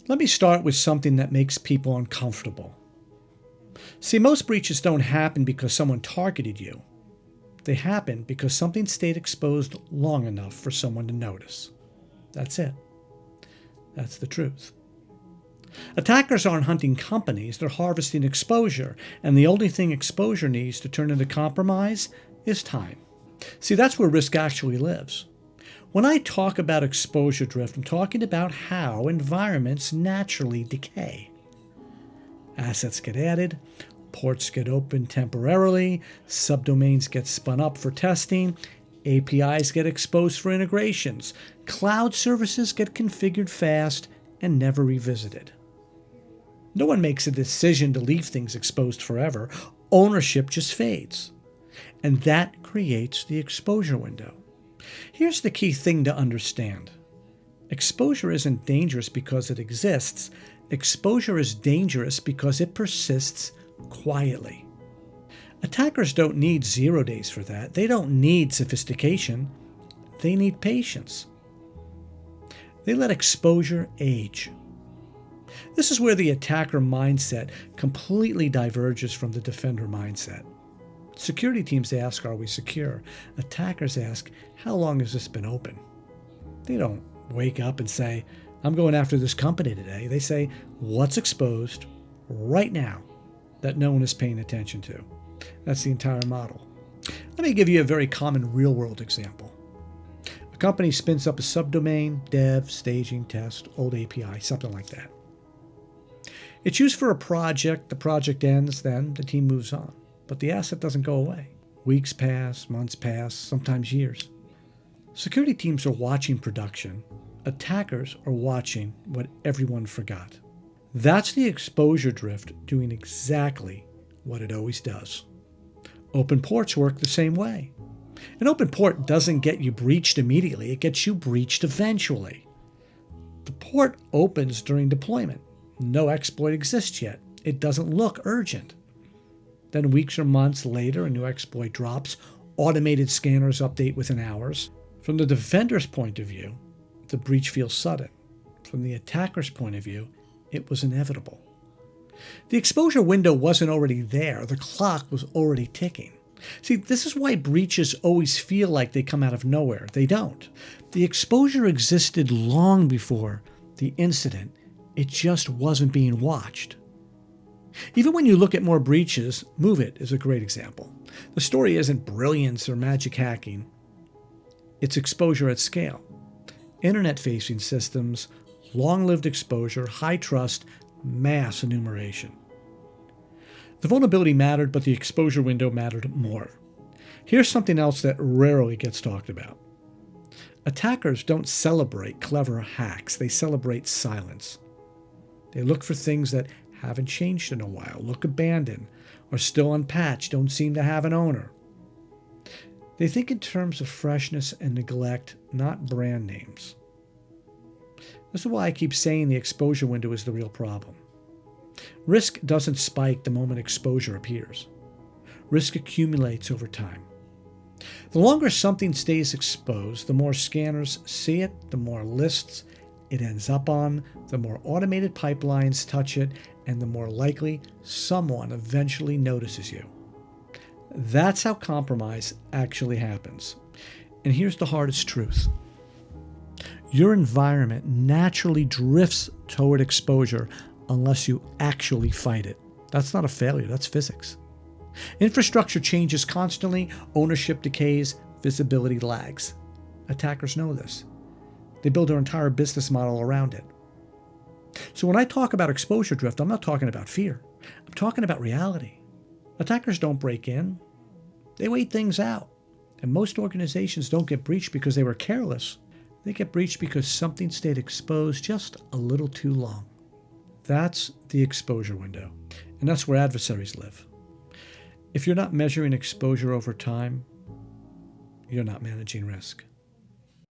Let me start with something that makes people uncomfortable. See, most breaches don't happen because someone targeted you. They happen because something stayed exposed long enough for someone to notice. That's it. That's the truth. Attackers aren't hunting companies, they're harvesting exposure, and the only thing exposure needs to turn into compromise is time. See, that's where risk actually lives. When I talk about exposure drift, I'm talking about how environments naturally decay. Assets get added, ports get opened temporarily, subdomains get spun up for testing, APIs get exposed for integrations, cloud services get configured fast and never revisited. No one makes a decision to leave things exposed forever. Ownership just fades. And that creates the exposure window. Here's the key thing to understand. Exposure isn't dangerous because it exists. Exposure is dangerous because it persists quietly. Attackers don't need 0 days for that. They don't need sophistication. They need patience. They let exposure age. This is where the attacker mindset completely diverges from the defender mindset. Security teams ask, are we secure? Attackers ask, how long has this been open? They don't wake up and say, I'm going after this company today. They say, what's exposed right now that no one is paying attention to? That's the entire model. Let me give you a very common real-world example. A company spins up a subdomain, dev, staging, test, old API, something like that. It's used for a project, the project ends, then the team moves on. But the asset doesn't go away. Weeks pass, months pass, sometimes years. Security teams are watching production. Attackers are watching what everyone forgot. That's the exposure drift doing exactly what it always does. Open ports work the same way. An open port doesn't get you breached immediately, it gets you breached eventually. The port opens during deployment. No exploit exists yet. It doesn't look urgent. Then weeks or months later, a new exploit drops. Automated scanners update within hours. From the defender's point of view, the breach feels sudden. From the attacker's point of view, it was inevitable. The exposure window wasn't already there. The clock was already ticking. See, this is why breaches always feel like they come out of nowhere. They don't. The exposure existed long before the incident. It just wasn't being watched. Even when you look at more breaches, MOVEit is a great example. The story isn't brilliance or magic hacking. It's exposure at scale. Internet-facing systems, long-lived exposure, high trust, mass enumeration. The vulnerability mattered, but the exposure window mattered more. Here's something else that rarely gets talked about. Attackers don't celebrate clever hacks. They celebrate silence. They look for things that haven't changed in a while, look abandoned, or still unpatched, don't seem to have an owner. They think in terms of freshness and neglect, not brand names. This is why I keep saying the exposure window is the real problem. Risk doesn't spike the moment exposure appears. Risk accumulates over time. The longer something stays exposed, the more scanners see it, the more lists it ends up on, the more automated pipelines touch it, and the more likely someone eventually notices you. That's how compromise actually happens. And here's the hardest truth. Your environment naturally drifts toward exposure unless you actually fight it. That's not a failure, that's physics. Infrastructure changes constantly, ownership decays, visibility lags. Attackers know this. They build their entire business model around it. So when I talk about exposure drift, I'm not talking about fear. I'm talking about reality. Attackers don't break in. They wait things out. And most organizations don't get breached because they were careless. They get breached because something stayed exposed just a little too long. That's the exposure window. And that's where adversaries live. If you're not measuring exposure over time, you're not managing risk.